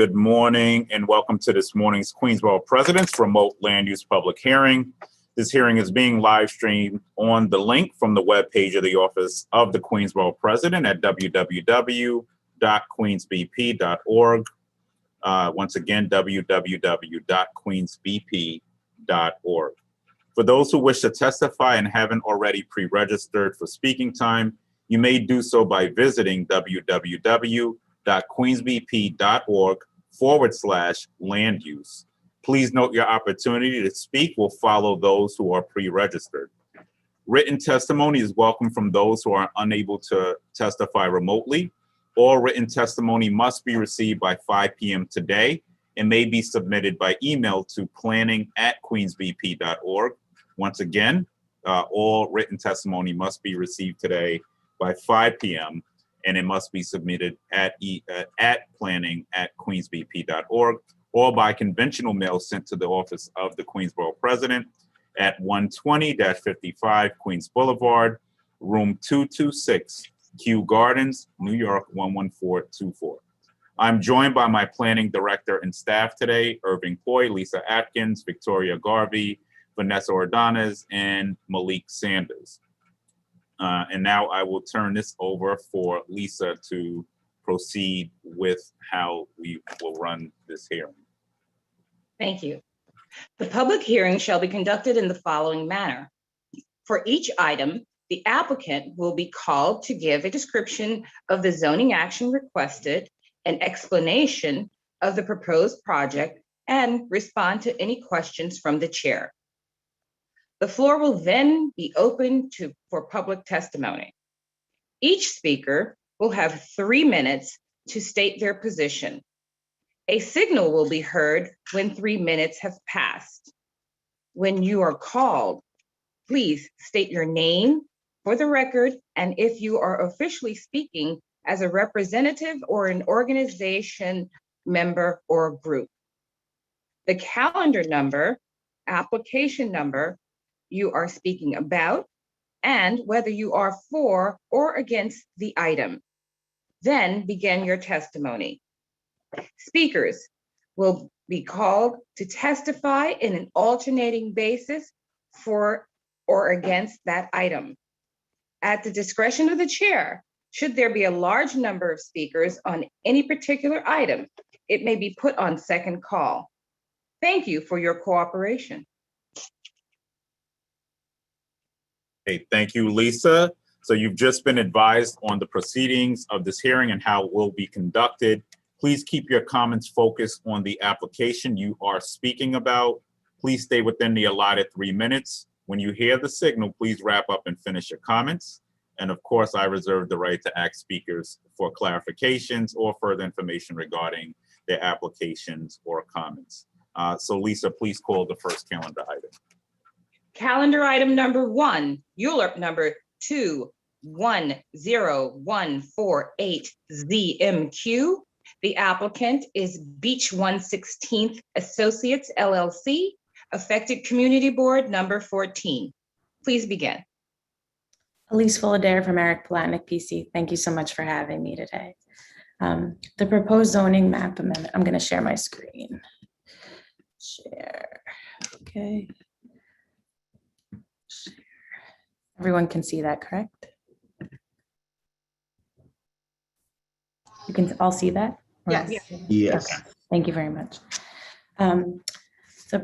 Good morning and welcome to this morning's Queensborough President's Remote Land Use Public Hearing. This hearing is being live streamed on the link from the webpage of the Office of the Queensborough President at www.queensbp.org. Once again, www.queensbp.org. For those who wish to testify and haven't already pre-registered for speaking time, you may do so by visiting www.queensbp.org/land use. Please note your opportunity to speak will follow those who are pre-registered. Written testimony is welcome from those who are unable to testify remotely. All written testimony must be received by 5 p.m. today and may be submitted by email to planning@queensbp.org. Once again, all written testimony must be received today by 5 p.m. and it must be submitted at planning@queensbp.org or by conventional mail sent to the Office of the Queensborough President at 120-55 Queens Boulevard, room 226, Kew Gardens, New York 11424. I'm joined by my planning director and staff today, Irving Poy, Lisa Atkins, Victoria Garvey, Vanessa Ordonez, and Malik Sanders. And now I will turn this over for Lisa to proceed with how we will run this hearing. Thank you. The public hearing shall be conducted in the following manner. For each item, the applicant will be called to give a description of the zoning action requested, an explanation of the proposed project, and respond to any questions from the chair. The floor will then be open for public testimony. Each speaker will have 3 minutes to state their position. A signal will be heard when 3 minutes have passed. When you are called, please state your name for the record, and if you are officially speaking as a representative or an organization member or group. The calendar number, application number you are speaking about, and whether you are for or against the item. Then begin your testimony. Speakers will be called to testify in an alternating basis for or against that item. At the discretion of the chair, should there be a large number of speakers on any particular item, it may be put on second call. Thank you for your cooperation. Hey, thank you, Lisa. So you've just been advised on the proceedings of this hearing and how it will be conducted. Please keep your comments focused on the application you are speaking about. Please stay within the allotted 3 minutes. When you hear the signal, please wrap up and finish your comments. And of course, I reserve the right to ask speakers for clarifications or further information regarding their applications or comments. So Lisa, please call the first calendar item. Calendar item number 1, ULURP number 210148ZMQ. The applicant is Beach 116th Associates LLC, affected community board number 14. Please begin. Elise Fullader from Eric Palatnik, PC. Thank you so much for having me today. The proposed zoning map amendment, I'm going to share my screen. Share, okay. Share. Everyone can see that, correct? You can all see that? Yes. Yes. Okay. Thank you very much. So,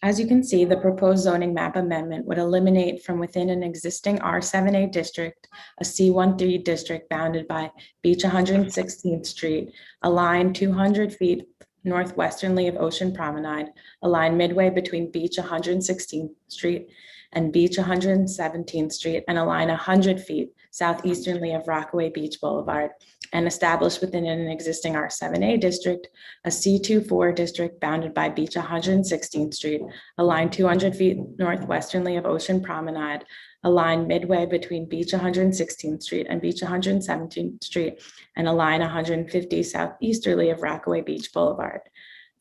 as you can see, the proposed zoning map amendment would eliminate from within an existing R7A district, a C13 district bounded by Beach 116th Street, a line 200 feet northwesternly of Ocean Promenade, a line midway between Beach 116th Street and Beach 117th Street, and a line 100 feet southeasterly of Rockaway Beach Boulevard, and established within an existing R7A district, a C24 district bounded by Beach 116th Street, a line 200 feet northwesternly of Ocean Promenade, a line midway between Beach 116th Street and Beach 117th Street, and a line 150 southeasterly of Rockaway Beach Boulevard.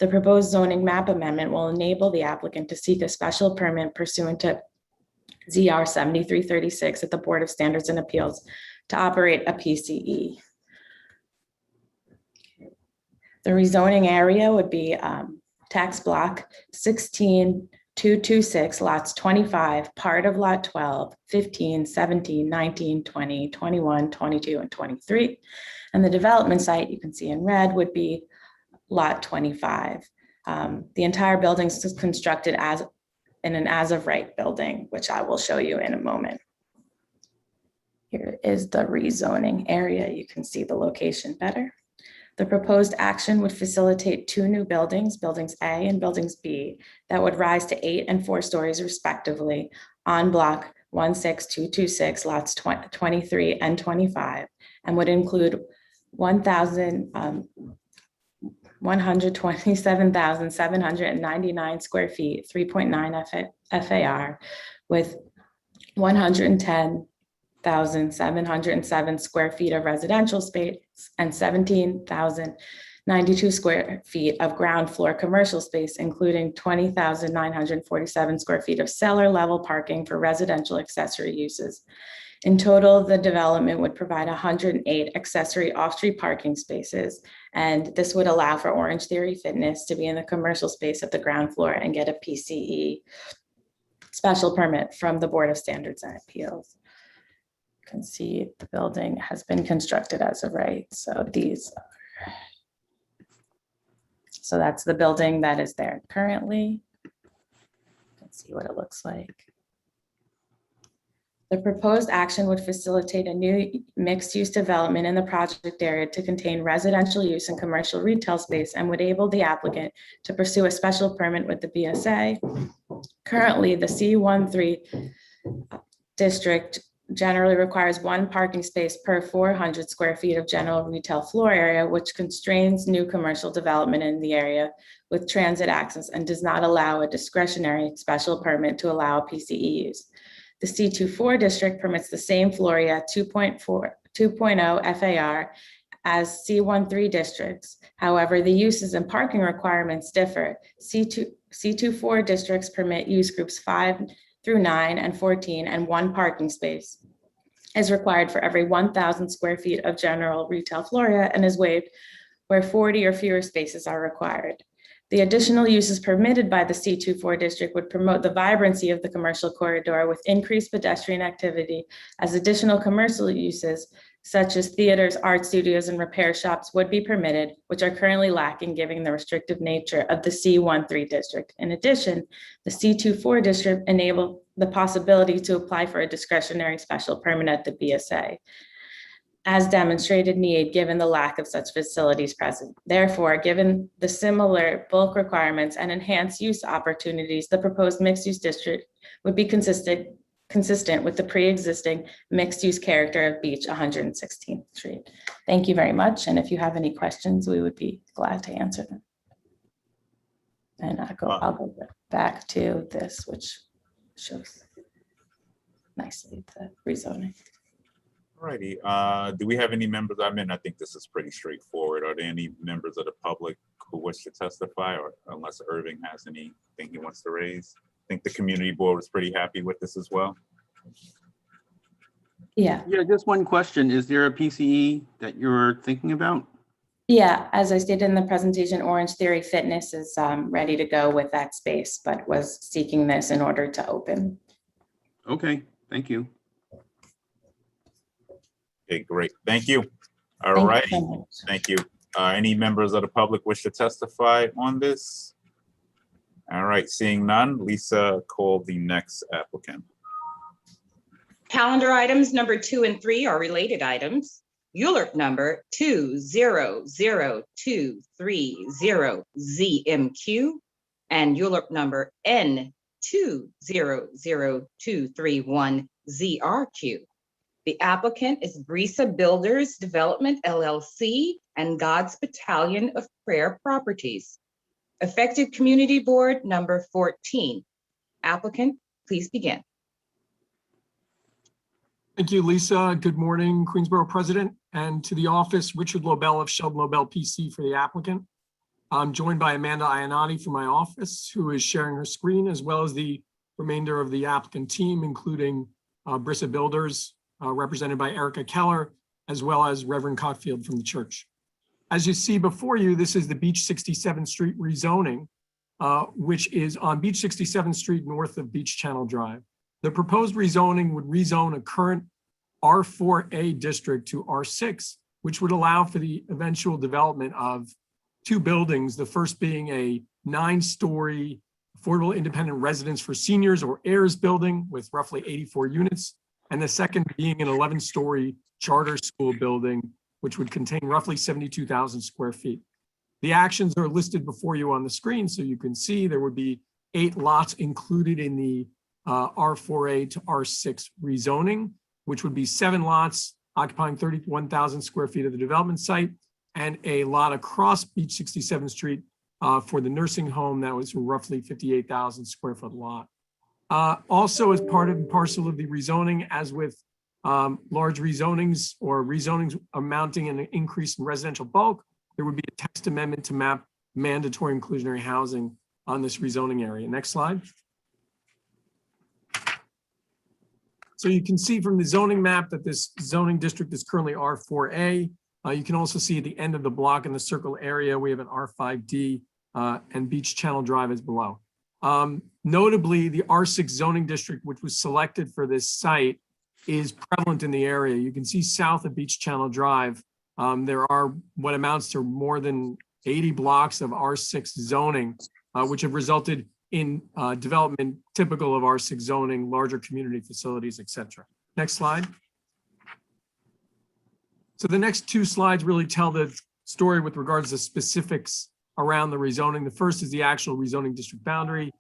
The proposed zoning map amendment will enable the applicant to seek a special permit pursuant to ZR 7336 at the Board of Standards and Appeals to operate a PCE. The rezoning area would be tax block 16226, lots 25, part of lot 12, 15, 17, 19, 20, 21, 22, and 23. And the development site you can see in red would be lot 25. The entire building is constructed as in an as-of-right building, which I will show you in a moment. Here is the rezoning area. You can see the location better. The proposed action would facilitate 2 new buildings, buildings A and buildings B, that would rise to 8 and 4 stories respectively on block 16226, lots 23 and 25, and would include 127,799 square feet, 3.9 FAR, with 110,707 square feet of residential space and 17,092 square feet of ground floor commercial space, including 20,947 square feet of cellar level parking for residential accessory uses. In total, the development would provide 108 accessory off-street parking spaces, and this would allow for Orange Theory Fitness to be in the commercial space at the ground floor and get a PCE special permit from the Board of Standards and Appeals. You can see the building has been constructed as of right. So that's the building that is there currently. You can see what it looks like. The proposed action would facilitate a new mixed-use development in the project area to contain residential use and commercial retail space, and would enable the applicant to pursue a special permit with the BSA. Currently, the C13 district generally requires 1 parking space per 400 square feet of general retail floor area, which constrains new commercial development in the area with transit access and does not allow a discretionary special permit to allow PCE use. The C24 district permits the same floor area 2.0 FAR as C13 districts. However, the uses and parking requirements differ. C24 districts permit use groups 5 through 9 and 14, and 1 parking space is required for every 1,000 square feet of general retail floor area and is waived where 40 or fewer spaces are required. The additional uses permitted by the C24 district would promote the vibrancy of the commercial corridor with increased pedestrian activity, as additional commercial uses such as theaters, art studios, and repair shops would be permitted, which are currently lacking given the restrictive nature of the C13 district. In addition, the C24 district enabled the possibility to apply for a discretionary special permit at the BSA, as demonstrated need given the lack of such facilities present. Therefore, given the similar bulk requirements and enhanced use opportunities, the proposed mixed-use district would be consistent with the pre-existing mixed-use character of Beach 116th Street. Thank you very much. And if you have any questions, we would be glad to answer them. And I'll go back to this, which shows nicely the rezoning. Alrighty, do we have any members? I think this is pretty straightforward. Are there any members of the public who wish to testify, or unless Irving has anything he wants to raise? I think the community board was pretty happy with this as well. Yeah, just one question. Is there a PCE that you're thinking about? Yeah, as I stated in the presentation, Orange Theory Fitness is ready to go with that space, but was seeking this in order to open. Okay, thank you. Okay, great. Thank you. All Thank right. you so much. Thank you. Any members of the public wish to testify on this? All right, seeing none, Lisa, call the next applicant. Calendar items number 2 and 3 are related items. ULURP number 200230ZMQ and ULURP number N200231ZRQ. The applicant is Brisa Builders Development LLC and God's Battalion of Prayer Properties. Effective Community Board number 14. Applicant, please begin. Thank you, Lisa. Good morning, Queensborough President, and to the office, Richard Lobel of Sheldon Lobel PC for the applicant. I'm joined by Amanda Iannotti from my office, who is sharing her screen, as well as the remainder of the applicant team, including Brisa Builders, represented by Erica Keller, as well as Reverend Cotfield from the church. As you see before you, this is the Beach 67th Street rezoning, which is on Beach 67th Street north of Beach Channel Drive. The proposed rezoning would rezone a current R4A district to R6, which would allow for the eventual development of two buildings, the first being a 9-story affordable independent residence for seniors, or AIRS building with roughly 84 units, and the second being an 11-story charter school building, which would contain roughly 72,000 square feet. The actions are listed before you on the screen, so you can see there would be 8 lots included in the R4A to R6 rezoning, which would be 7 lots occupying 31,000 square feet of the development site, and a lot across Beach 67th Street for the nursing home that was roughly 58,000 square foot lot. Also, as part and parcel of the rezoning, as with large rezonings or rezonings amounting in an increase in residential bulk, there would be a text amendment to map mandatory inclusionary housing on this rezoning area. Next slide. So you can see from the zoning map that this zoning district is currently R4A. You can also see at the end of the block in the circle area, we have an R5D and Beach Channel Drive is below. Notably, the R6 zoning district, which was selected for this site, is prevalent in the area. You can see south of Beach Channel Drive, there are what amounts to more than 80 blocks of R6 zoning, which have resulted in development typical of R6 zoning, larger community facilities, et cetera. Next slide. So the next 2 slides really tell the story with regards to specifics around the rezoning. The first is the actual rezoning district boundary.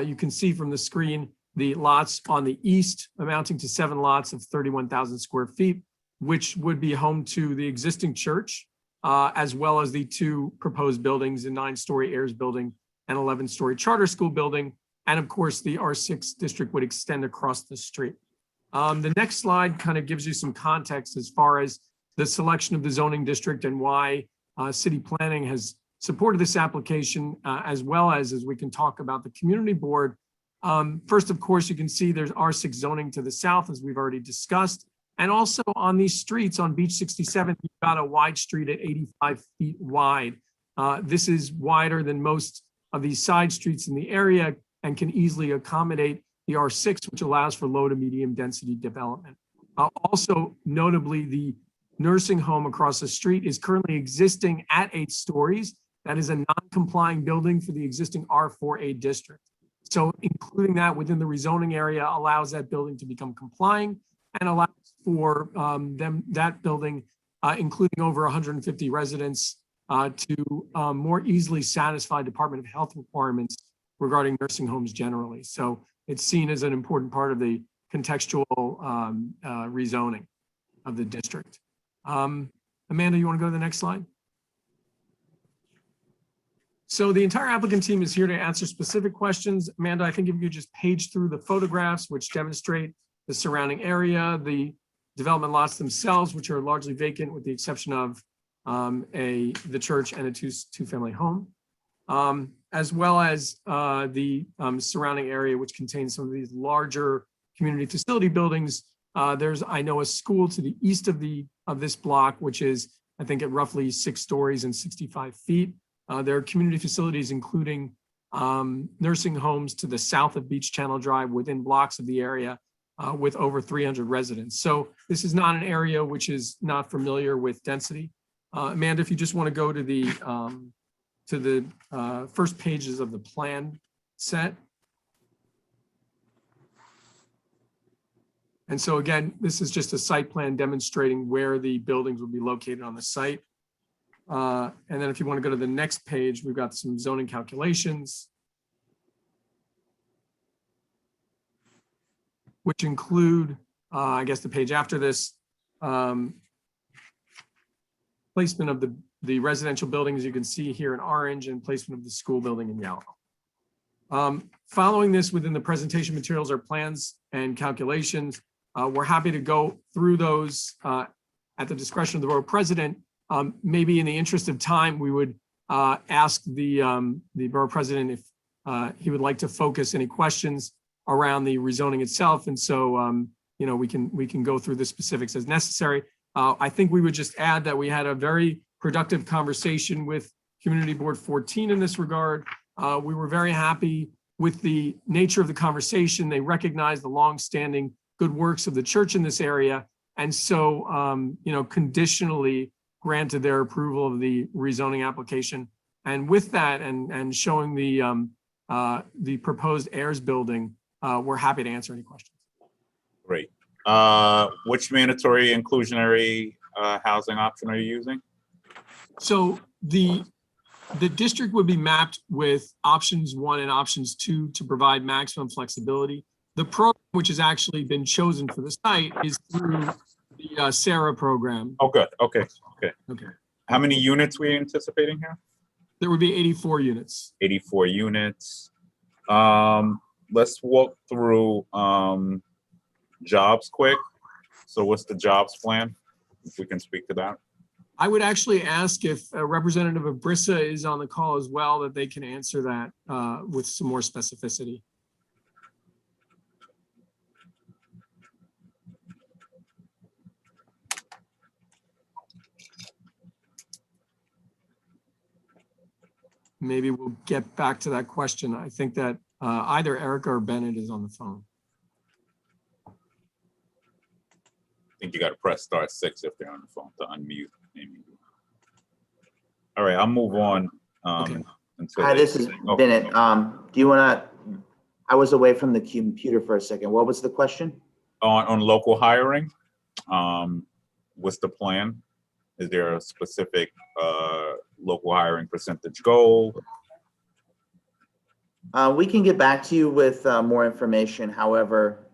You can see from the screen the lots on the east amounting to 7 lots of 31,000 square feet, which would be home to the existing church, as well as the 2 proposed buildings, a 9-story AIRS building and 11-story charter school building. And of course, the R6 district would extend across the street. The next slide kind of gives you some context as far as the selection of the zoning district and why city planning has supported this application, as well as we can talk about the community board. First, of course, you can see there's R6 zoning to the south, as we've already discussed. And also on these streets on Beach 67, you've got a wide street at 85 feet wide. This is wider than most of these side streets in the area and can easily accommodate the R6, which allows for low to medium density development. Also, notably, the nursing home across the street is currently existing at 8 stories. That is a non-complying building for the existing R4A district. So including that within the rezoning area allows that building to become complying and allows for that building, including over 150 residents, to more easily satisfy Department of Health requirements regarding nursing homes generally. So it's seen as an important part of the contextual rezoning of the district. Amanda, you want to go to the next slide? So the entire applicant team is here to answer specific questions. Amanda, I think if you just page through the photographs, which demonstrate the surrounding area, the development lots themselves, which are largely vacant with the exception of the church and a two-family home, as well as the surrounding area, which contains some of these larger community facility buildings. There's, I know, a school to the east of this block, which is, I think, at roughly 6 stories and 65 feet. There are community facilities, including nursing homes to the south of Beach Channel Drive within blocks of the area with over 300 residents. So this is not an area which is not familiar with density. Amanda, if you just want to go to the first pages of the plan set. And so again, this is just a site plan demonstrating where the buildings will be located on the site. And then if you want to go to the next page, we've got some zoning calculations, which include, I guess the page after this, placement of the residential buildings you can see here in orange and placement of the school building in yellow. Following this within the presentation materials are plans and calculations. We're happy to go through those at the discretion of the borough president. Maybe in the interest of time, we would ask the borough president if he would like to focus any questions around the rezoning itself. And so, we can go through the specifics as necessary. I think we would just add that we had a very productive conversation with Community Board 14 in this regard. We were very happy with the nature of the conversation. They recognized the longstanding good works of the church in this area. And so, conditionally granted their approval of the rezoning application. And with that, and showing the proposed heirs building, we're happy to answer any questions. Great. Which mandatory inclusionary housing option are you using? So the district would be mapped with options 1 and options 2 to provide maximum flexibility. The program, which has actually been chosen for the site, is through the SARA program. Oh, good. Okay. Okay. How many units we anticipating here? There would be 84 units. 84 units. Let's walk through jobs quick. So what's the jobs plan? If we can speak to that. I would actually ask if a representative of BRISA is on the call as well, that they can answer that with some more specificity. Maybe we'll get back to that question. I think that either Erica or Bennett is on the phone. I think you got to press *6 if they're on the phone to unmute. Maybe. All right, I'll move on. Okay. Hi, this is Bennett. Do you want to, I was away from the computer for a second. What was the question? On local hiring, what's the plan? Is there a specific local hiring percentage goal? We can get back to you with more information. However,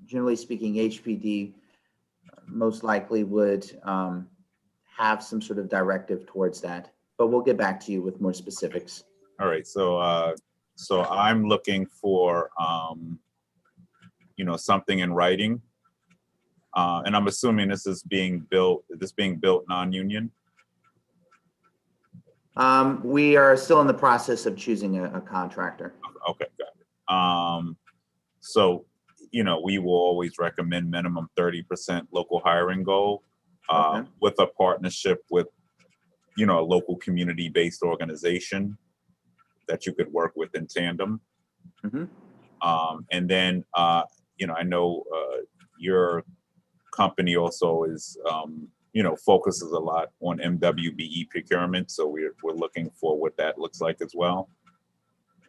generally speaking, HPD most likely would have some sort of directive towards that, but we'll get back to you with more specifics. All right, so I'm looking for something in writing, and I'm assuming this is being built. Is this being built non-union? We are still in the process of choosing a contractor. Okay, got it. So we will always recommend minimum 30% local hiring goal with a partnership with a local community-based organization that you could work with in tandem. Mm-hmm. And then I know your company also is focuses a lot on MWBE procurement, so we're looking for what that looks like as well.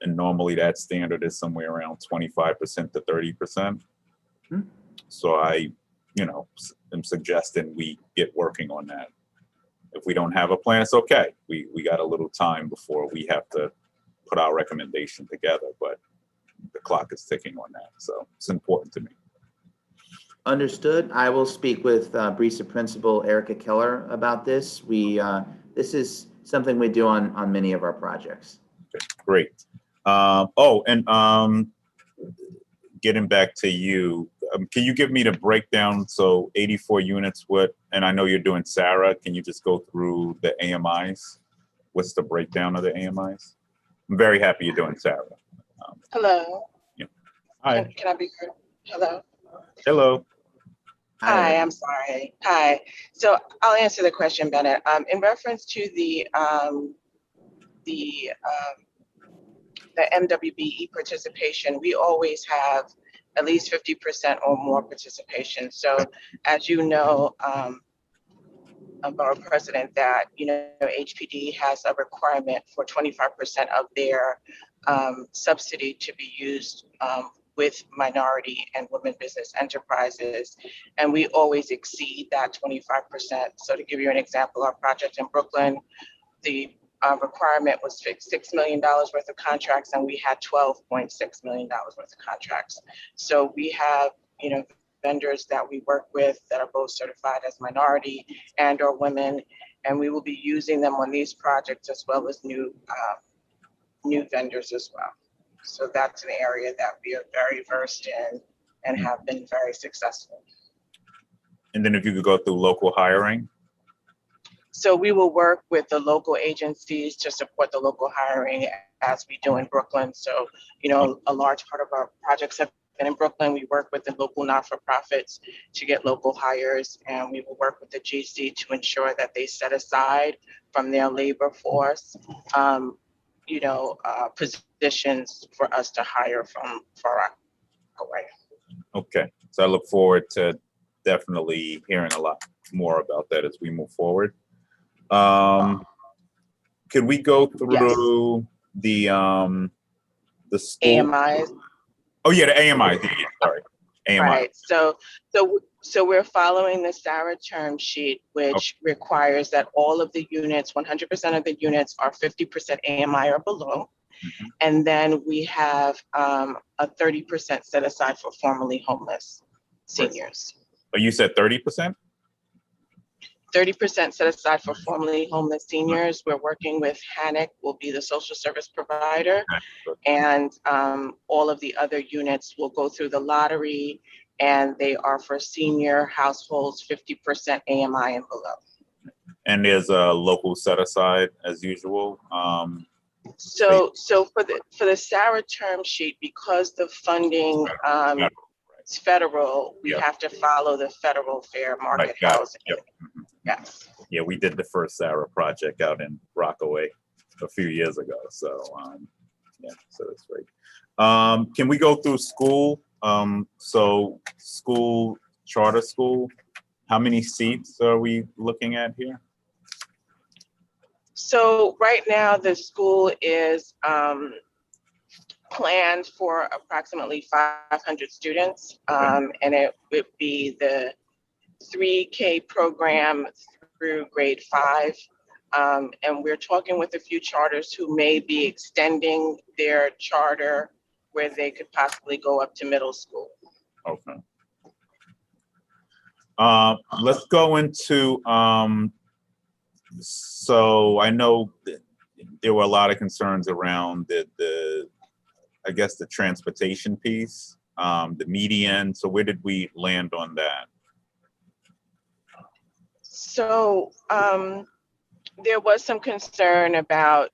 And normally that standard is somewhere around 25% to 30%. Mm-hmm. So I am suggesting we get working on that. If we don't have a plan, it's okay. We got a little time before we have to put our recommendation together, but the clock is ticking on that, so it's important to me. Understood. I will speak with BRISA Principal Erica Keller about this. This is something we do on many of our projects. Okay, great. Getting back to you, can you give me the breakdown? So 84 units, and I know you're doing Sarah, can you just go through the AMIs? What's the breakdown of the AMIs? I'm very happy you're doing Sarah. Hello. Yeah. Hi. Can I be heard? Hello. Hello. Hi, I'm sorry. Hi. So I'll answer the question, Bennett. In reference to the MWBE participation, we always have at least 50% or more participation. So as you know, Borough President, that HPD has a requirement for 25% of their subsidy to be used with minority and women business enterprises, and we always exceed that 25%. So to give you an example, our project in Brooklyn, the requirement was $6 million worth of contracts, and we had $12.6 million worth of contracts. So we have, vendors that we work with that are both certified as minority and or women, and we will be using them on these projects as well as new vendors as well. So that's an area that we are very versed in and have been very successful. And then if you could go through local hiring. So we will work with the local agencies to support the local hiring as we do in Brooklyn. So, a large part of our projects have in Brooklyn, we work with the local not-for-profits to get local hires, and we will work with the GC to ensure that they set aside from their labor force, positions for us to hire from for Rockaway. Okay, so I look forward to definitely hearing a lot more about that as we move forward. Could we go through the school? AMIs. Oh yeah, the AMI. Yeah, sorry, AMI. Right. So we're following the SARA term sheet, which requires that all of the units, 100% of the units, are 50% AMI or below. Mhm. And then we have a 30% set aside for formerly homeless seniors. Oh, you said 30%? 30% set aside for formerly homeless seniors. We're working with HANIC, will be the social service provider. And all of the other units will go through the lottery, and they are for senior households, 50% AMI and below. And there's a local set aside as usual. So for the SARA term sheet, because the funding is federal, we have to follow the federal fair market housing. Yep. Yes. Yeah, we did the first SARA project out in Rockaway a few years ago. So so that's great. Can we go through school? So school, charter school, how many seats are we looking at here? So right now the school is planned for approximately 500 students, and it would be the 3K program through grade 5. And we're talking with a few charters who may be extending their charter where they could possibly go up to middle school. Okay. Let's go into, so I know that there were a lot of concerns around I guess the transportation piece, the median. So where did we land on that? So there was some concern about,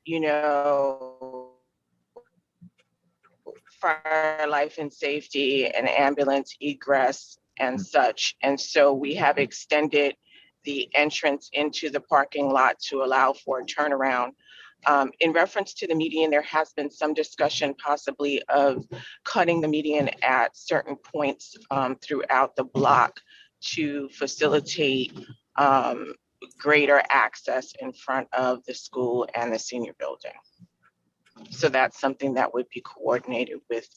fire, life and safety and ambulance egress and such. And so we have extended the entrance into the parking lot to allow for a turnaround. In reference to the median, there has been some discussion possibly of cutting the median at certain points throughout the block to facilitate greater access in front of the school and the senior building. So that's something that would be coordinated with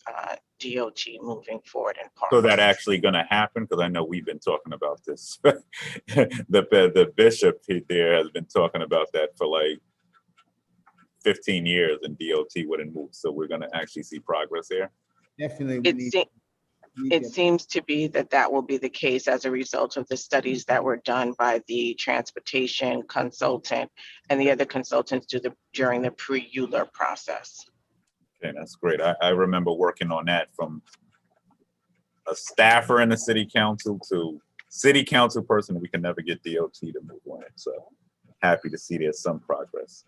DOT moving forward in park. So that actually going to happen? Because I know we've been talking about this. the bishop there has been talking about that for like 15 years, and DOT wouldn't move. So we're going to actually see progress there. Definitely. It seems to be that will be the case as a result of the studies that were done by the transportation consultant and the other consultants during the pre-ULURP process. Okay, that's great. I remember working on that from a staffer in the city council to city council person. We can never get DOT to move on it. So happy to see there's some progress.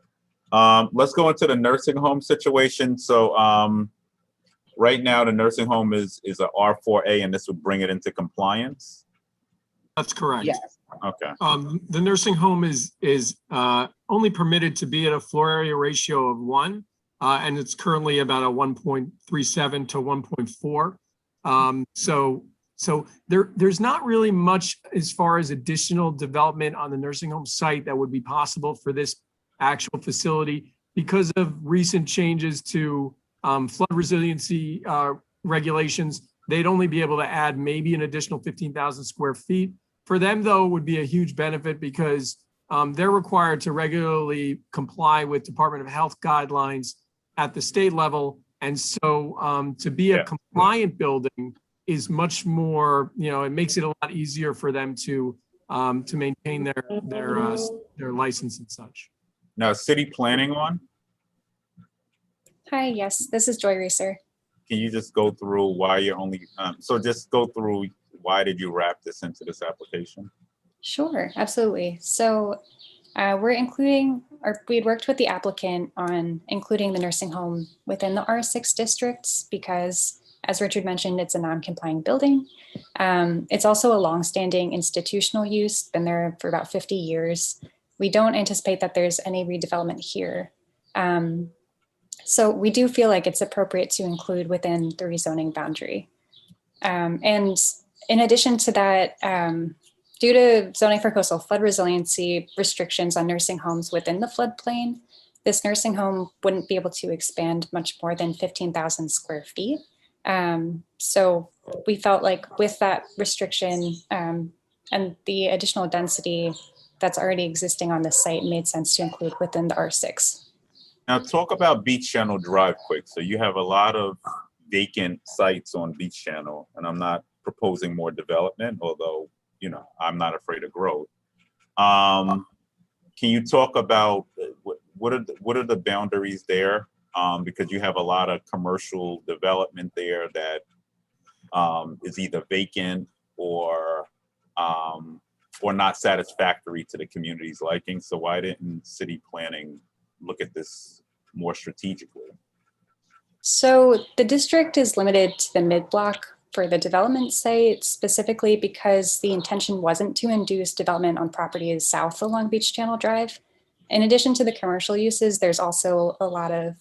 Let's go into the nursing home situation. So right now, the nursing home is a R4A, and this would bring it into compliance? That's correct. Yes. Okay. The nursing home is only permitted to be at a floor area ratio of 1, and it's currently about a 1.37 to 1.4. So there's not really much as far as additional development on the nursing home site that would be possible for this actual facility because of recent changes to flood resiliency regulations. They'd only be able to add maybe an additional 15,000 square feet. For them, though, would be a huge benefit because they're required to regularly comply with Department of Health guidelines at the state level. And so to be a compliant building is much more, it makes it a lot easier for them to maintain their license and such. Now, is city planning on? Hi, yes, this is Joy Reeser. Can you just go through why you're only, so just go through why did you wrap this into this application? Sure, absolutely. So we're including, or we had worked with the applicant on including the nursing home within the R6 districts because As Richard mentioned, it's a non-complying building. It's also a longstanding institutional use, been there for about 50 years. We don't anticipate that there's any redevelopment here. So we do feel like it's appropriate to include within the rezoning boundary. And in addition to that, due to zoning for coastal flood resiliency restrictions on nursing homes within the floodplain, this nursing home wouldn't be able to expand much more than 15,000 square feet. So we felt like with that restriction and the additional density that's already existing on the site made sense to include within the R6. Now talk about Beach Channel Drive quick. So you have a lot of vacant sites on Beach Channel, and I'm not proposing more development, although, you know, I'm not afraid of growth. Can you talk about what are the boundaries there? Because you have a lot of commercial development there that is either vacant or not satisfactory to the community's liking. So why didn't city planning look at this more strategically? So the district is limited to the mid-block for the development site, specifically because the intention wasn't to induce development on properties south along Beach Channel Drive. In addition to the commercial uses, there's also a lot of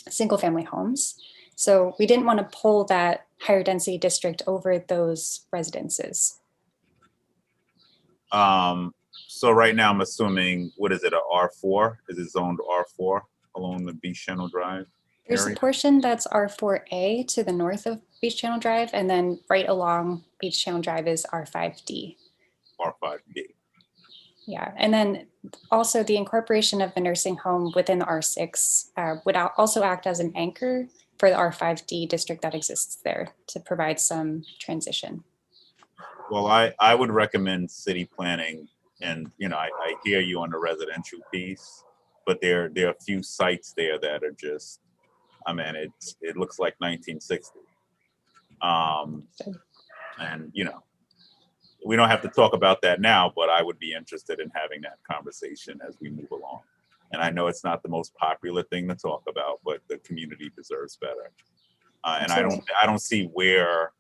single-family homes. So we didn't want to pull that higher density district over those residences. So right now I'm assuming, what is it, a R4? Is it zoned R4 along the Beach Channel Drive There's area? a portion that's R4A to the north of Beach Channel Drive, and then right along Beach Channel Drive is R5D. R5D. Yeah, and then also the incorporation of the nursing home within the R6 would also act as an anchor for the R5D district that exists there to provide some transition. Well, I would recommend city planning, and you know, I hear you on the residential piece, but there are a few sites there that are just, I mean, it looks like 1960. And you know, we don't have to talk about that now, but I would be interested in having that conversation as we move along. And I know it's not the most popular thing to talk about, but the community deserves better. And I don't see where,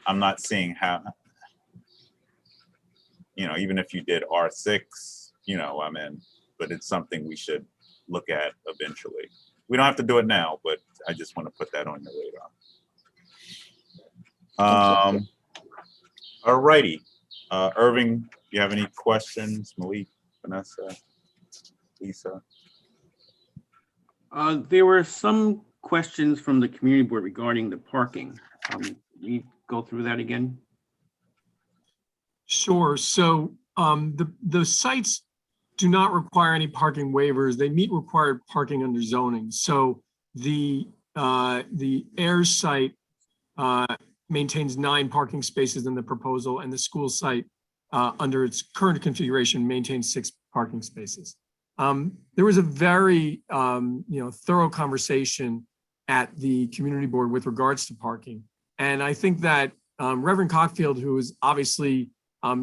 I'm not seeing how, you know, even if you did R6, you know, I mean, but it's something we should look at eventually. We don't have to do it now, but I just want to put that on your radar. All righty. Irving, do you have any questions? Malik, Vanessa, Lisa? There were some questions from the community board regarding the parking. We go through that again? Sure. So the sites do not require any parking waivers. They meet required parking under zoning. So the Ayers site maintains 9 parking spaces in the proposal, and the school site under its current configuration maintains 6 parking spaces. There was a very thorough conversation at the community board with regards to parking. And I think that Reverend Cockfield, who is obviously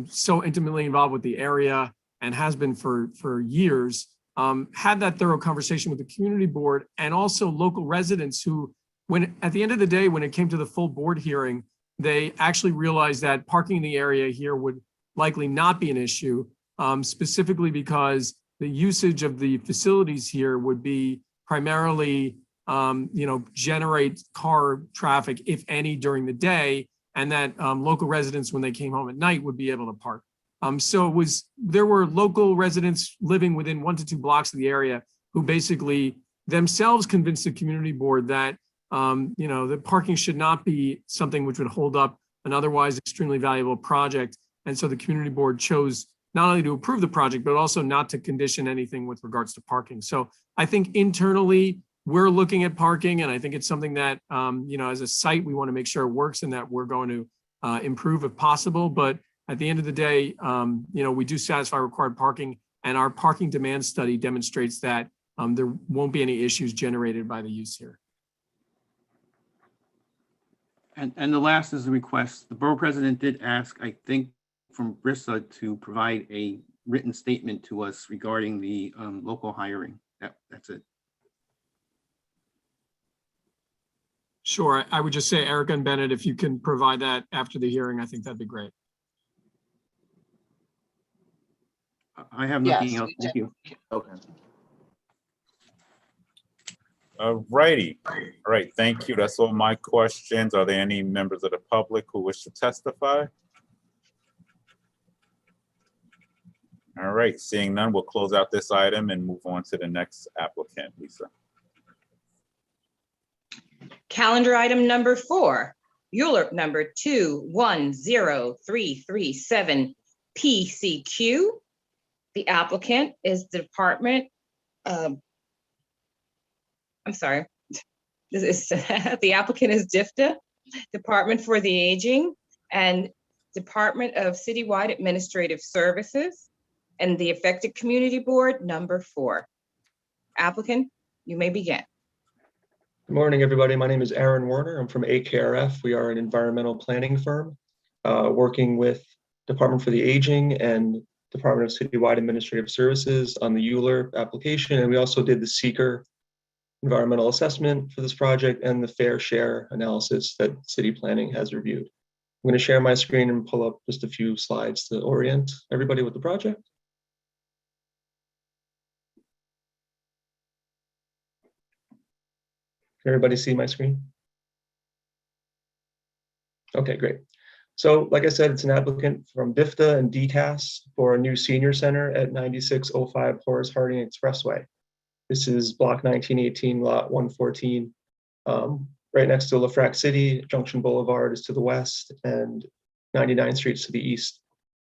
so intimately involved with the area and has been for years, had that thorough conversation with the community board and also local residents who, when at the end of the day, when it came to the full board hearing, they actually realized that parking in the area here would likely not be an issue, specifically because the usage of the facilities here would be primarily generate car traffic, if any, during the day, and that local residents, when they came home at night, would be able to park. So there were local residents living within 1 to 2 blocks of the area who basically themselves convinced the community board that the parking should not be something which would hold up an otherwise extremely valuable project. And so the community board chose not only to approve the project, but also not to condition anything with regards to parking. So I think internally, we're looking at parking, and I think it's something that, as a site, we want to make sure it works and that we're going to improve if possible. But at the end of the day, we do satisfy required parking, and our parking demand study demonstrates that there won't be any issues generated by the use here. And the last is a request. The borough president did ask, I think, from Brissa to provide a written statement to us regarding the local hiring. That's it. Sure. I would just say Erica and Bennett, if you can provide that after the hearing, I think that'd be great. I have nothing Yes, else. we Thank you. Okay. All righty. All right, thank you. That's all my questions. Are there any members of the public who wish to testify? All right, seeing none, we'll close out this item and move on to the next applicant, Lisa. Calendar item number 4, ULURP number 210337 PCQ. The applicant is the Department of, I'm sorry, this is, the applicant is DFTA, Department for the Aging, and Department of Citywide Administrative Services, and the Affected Community Board number 4. Applicant, you may begin. Good morning, everybody. My name is Aaron Warner. I'm from AKRF. We are an environmental planning firm working with Department for the Aging and Department of Citywide Administrative Services on the ULURP application. And we also did the seeker environmental assessment for this project and the fair share analysis that city planning has reviewed. I'm going to share my screen and pull up just a few slides to orient everybody with the project. Can everybody see my screen? Okay, great. So like I said, it's an applicant from DFTA and DCAS for a new senior center at 9605 Horace Harding Expressway. This is block 1918, lot 114, right next to LaFrac City. Junction Boulevard is to the west and 99th Street to the east.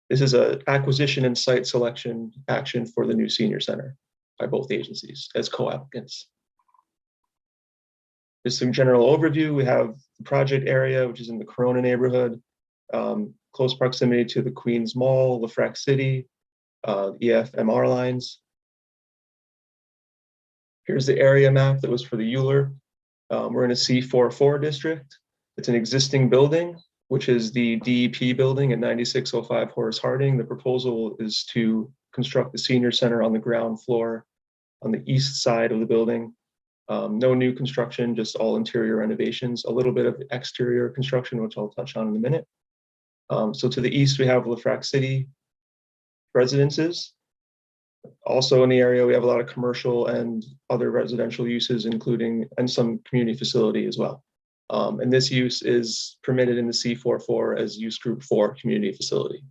This is an acquisition and site selection action for the new senior center by both agencies as co-applicants. Just some general overview. We have the project area, which is in the Corona neighborhood, close proximity to the Queens Mall, LaFrac City, EFMR lines. Here's the area map that was for the ULURP. We're in a C44 district. It's an existing building, which is the DEP building at 9605 Horace Harding. The proposal is to construct the senior center on the ground floor on the east side of the building. No new construction, just all interior renovations, a little bit of exterior construction, which I'll touch on in a minute. So to the east, we have LaFrac City residences. Also in the area, we have a lot of commercial and other residential uses, including and some community facility as well. And this use is permitted in the C44 as use group 4 community facility.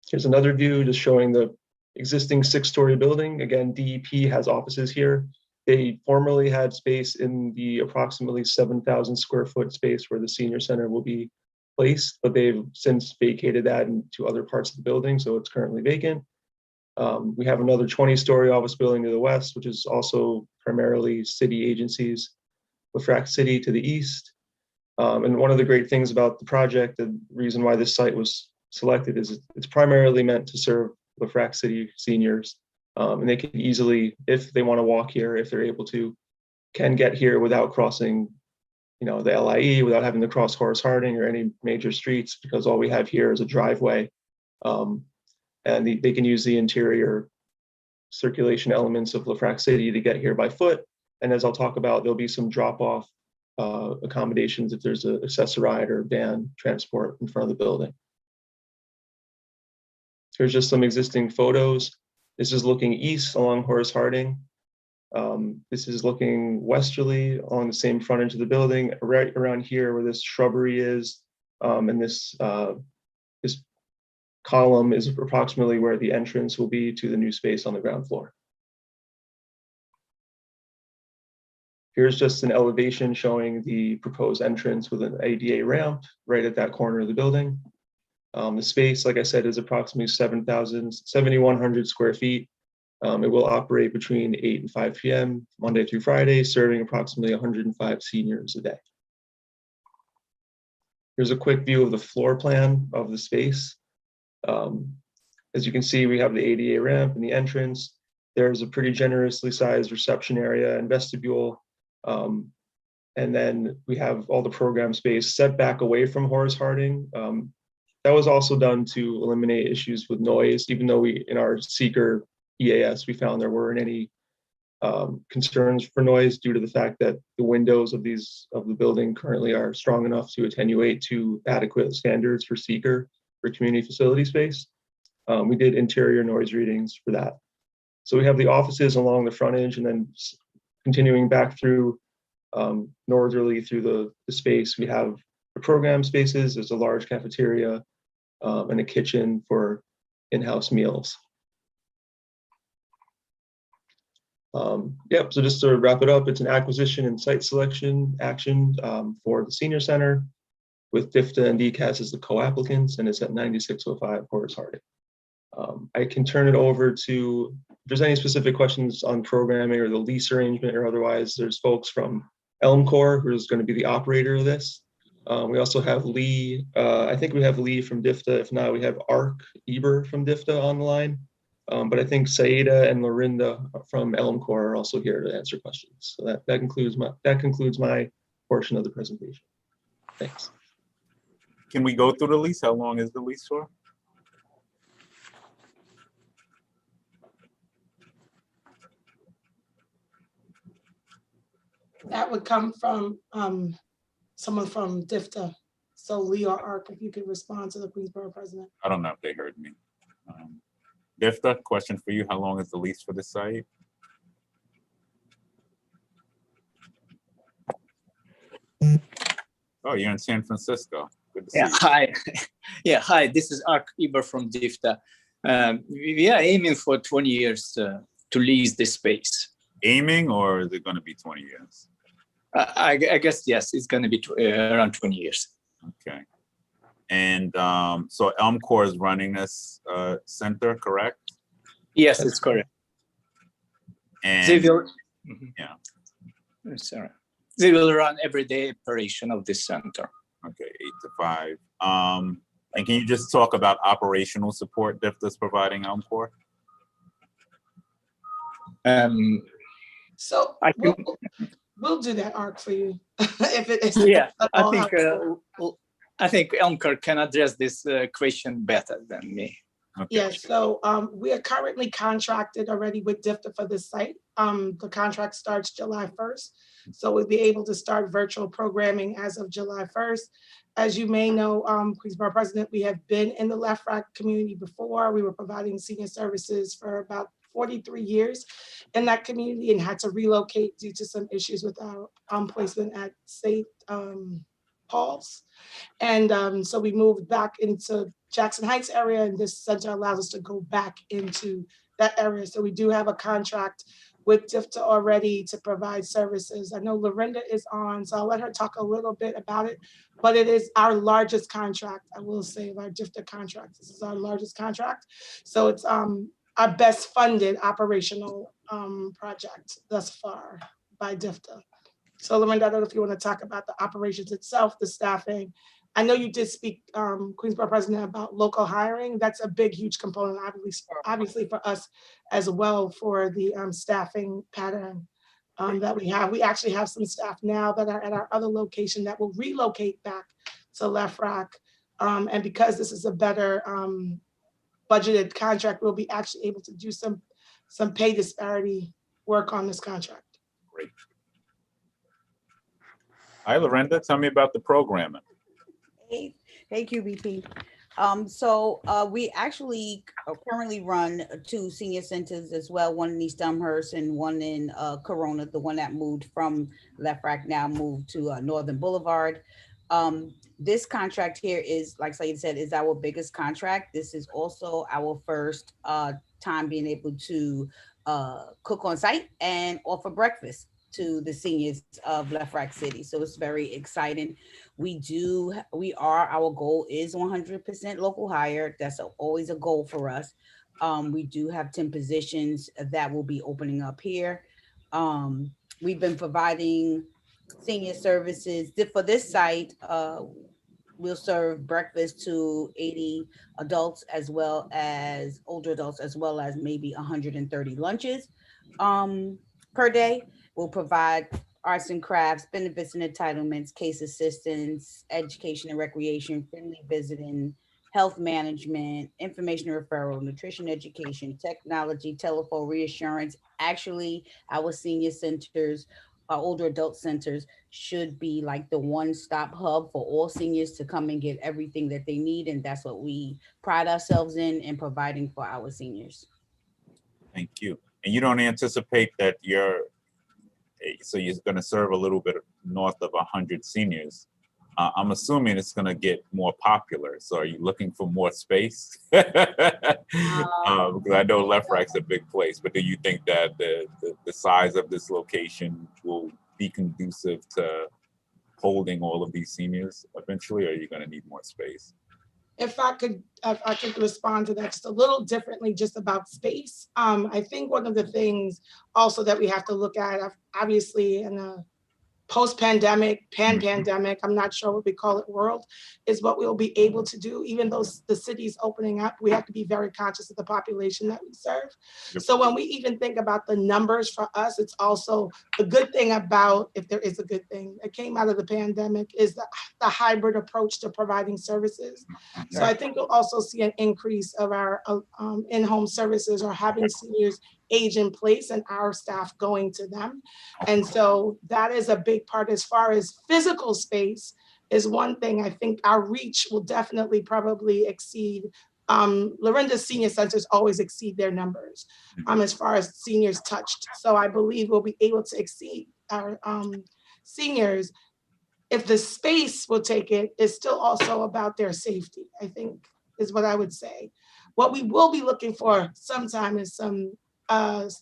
Here's another view just showing the existing 6-story building. Again, DEP has offices here. They formerly had space in the approximately 7,000 square foot space where the senior center will be placed, but they've since vacated that into other parts of the building, so it's currently vacant. We have another 20-story office building to the west, which is also primarily city agencies, LaFrac City to the east. And one of the great things about the project, the reason why this site was selected, is it's primarily meant to serve LaFrac City seniors, and they can easily, if they want to walk here, if they're able to, can get here without crossing, the LIE, without having to cross Horace Harding or any major streets, because all we have here is a driveway, and they can use the interior circulation elements of LaFrac City to get here by foot. And as I'll talk about, there'll be some drop-off accommodations if there's an accessoride or van transport in front of the building. Here's just some existing photos. This is looking east along Horace Harding. This is looking westerly along the same frontage of the building, right around here where this shrubbery is. And this column is approximately where the entrance will be to the new space on the ground floor. Here's just an elevation showing the proposed entrance with an ADA ramp right at that corner of the building. The space, like I said, is approximately 7,100 square feet. It will operate between 8 and 5 p.m. Monday through Friday, serving approximately 105 seniors a day. Here's a quick view of the floor plan of the space. As you can see, we have the ADA ramp and the entrance. There's a pretty generously sized reception area and vestibule. And then we have all the program space set back away from Horace Harding. That was also done to eliminate issues with noise, even though in our seeker EAS, we found there weren't any concerns for noise due to the fact that the windows of the building currently are strong enough to attenuate to adequate standards for seeker for community facility space. We did interior noise readings for that. So we have the offices along the frontage, and then continuing back through northerly through the space, we have the program spaces. There's a large cafeteria and a kitchen for in-house meals. Yep, so just to wrap it up, it's an acquisition and site selection action for the senior center with DIFTA and DCAS as the co-applicants, and it's at 9605 Horace Harding. I can turn it over to, if there's any specific questions on programming or the lease arrangement or otherwise, there's folks from Elmcor who is going to be the operator of this. We also have Lee, I think we have Lee from DIFTA. If not, we have Ark Eber from DIFTA on the line. But I think Saida and Lorinda from Elmcor are also here to answer questions. So that concludes my portion of the presentation. Thanks. Can we go through the lease? How long is the lease for? That would come from someone from DIFTA. So Lee or Ark, if you could respond to the Queensborough president. I don't know if they heard me. DIFTA, question for you. How long is the lease for the site? Oh, you're in San Francisco. Good to see Yeah, you. hi. Yeah, hi. This is Ark Eber from DIFTA. We are aiming for 20 years to lease this space. Aiming, or is it going to be 20 years? I guess, yes, it's going to be around 20 years. Okay. And so Elmcor is running this center, correct? Yes, it's correct. And They will, yeah. sorry. They will run everyday operation of this center. Okay, 8 to 5. And can you just talk about operational support DIFTA's providing Elmcor? So I can, we'll do that, Ark, for you. If it is. yeah, at I all think helpful. Elmcor can address this question better than me. Okay. Yes, so we are currently contracted already with DIFTA for this site. The contract starts July 1st. So we'll be able to start virtual programming as of July 1st. As you may know, Queensborough president, we have been in the LEFRAC community before. We were providing senior services for about 43 years in that community and had to relocate due to some issues with our placement at St. Paul's. And so we moved back into Jackson Heights area, and this center allows us to go back into that area. So we do have a contract with DIFTA already to provide services. I know Lorinda is on, so I'll let her talk a little bit about it, but it is our largest contract, I will say, of our DIFTA contracts. This is our largest contract. So it's our best funded operational project thus far by DIFTA. So Lorinda, I don't know if you want to talk about the operations itself, the staffing. I know you did speak, Queensborough president, about local hiring. That's a big, huge component, obviously for us as well, for the staffing pattern that we have. We actually have some staff now that are at our other location that will relocate back to LEFRAC. And because this is a better budgeted contract, we'll be actually able to do some pay disparity work on this contract. Great. Hi, Lorinda, tell me about the programming. Hey, QBP. We actually currently run 2 senior centers as well, one in East Elmhurst and one in Corona. The one that moved from LEFRAC now moved to Northern Boulevard. This contract here is, like Said said, is our biggest contract. This is also our first time being able to cook on site and offer breakfast to the seniors of LEFRAC City. So it's very exciting. Our goal is 100% local hire. That's always a goal for us. We do have 10 positions that will be opening up here. We've been providing senior services for this site. We'll serve breakfast to 80 adults as well as older adults, as well as maybe 130 lunches per day. We'll provide arts and crafts, benefits and entitlements, case assistance, education and recreation, friendly visiting, health management, information referral, nutrition education, technology, telephone reassurance. Actually, our senior centers, our older adult centers should be like the one-stop hub for all seniors to come and get everything that they need. And that's what we pride ourselves in providing for our seniors. Thank you. And you don't anticipate that you're going to serve a little bit north of 100 seniors. I'm assuming it's going to get more popular. So are you looking for more space? Because I know Left Rack's a big place, but do you think that the size of this location will be conducive to holding all of these seniors eventually, or are you going to need more space? If I could respond to that just a little differently, just about space. I think one of the things also that we have to look at, obviously in a post-pandemic, pan-pandemic, I'm not sure what we call it, world, is what we'll be able to do. Even though the city's opening up, we have to be very conscious of the population that we serve. Yep. So when we even think about the numbers for us, it's also the good thing about, if there is a good thing that came out of the pandemic, is the hybrid approach to providing services. So I think you'll also see an increase of our in-home services or having seniors age in place and our staff going to them. And so that is a big part. As far as physical space is one thing. I think our reach will definitely probably exceed, Lorinda's senior centers always exceed their numbers as far as seniors touched. So I believe we'll be able to exceed our seniors. If the space will take it, it's still also about their safety, I think is what I would say. What we will be looking for sometime is some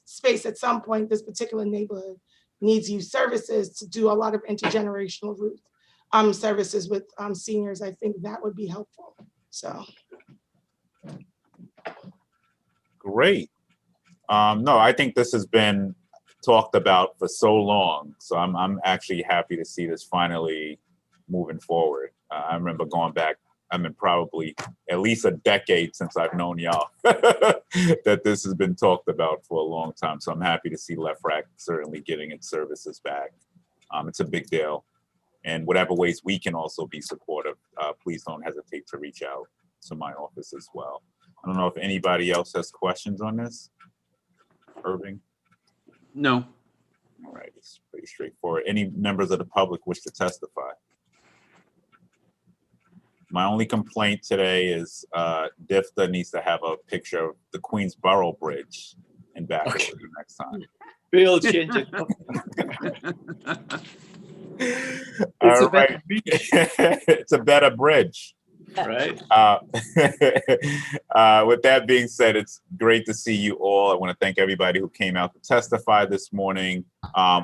space at some point. This particular neighborhood needs youth services to do a lot of intergenerational services with seniors. I think that would be helpful. So Great. No, I think this has been talked about for so long. So I'm actually happy to see this finally moving forward. I remember going back, I mean, probably at least a decade since I've known y'all that this has been talked about for a long time. So I'm happy to see Left Rack certainly getting its services back. It's a big deal. And whatever ways we can also be supportive, please don't hesitate to reach out to my office as well. I don't know if anybody else has questions on this. Irving? No. All right, it's pretty straightforward. Any members of the public wish to testify? My only complaint today is DIFTA needs to have a picture of the Queensboro Bridge in back of it next time. We'll change it. All right. It's a better bridge. Right. With that being said, it's great to see you all. I want to thank everybody who came out to testify this morning.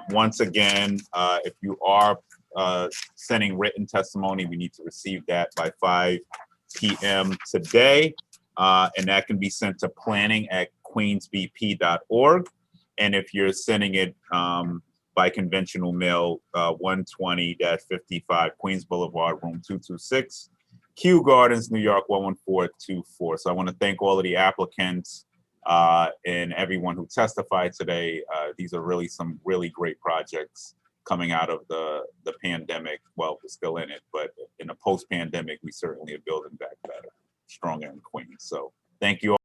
Once again, if you are sending written testimony, we need to receive that by 5 p.m. today. And that can be sent to planning@queensbp.org. And if you're sending it by conventional mail, 120-55 Queens Boulevard, room 226, Kew Gardens, New York, 11424. So I want to thank all of the applicants and everyone who testified today. These are really some really great projects coming out of the pandemic. Well, we're still in it, but in a post-pandemic, we certainly are building back better, stronger in Queens. So thank you all.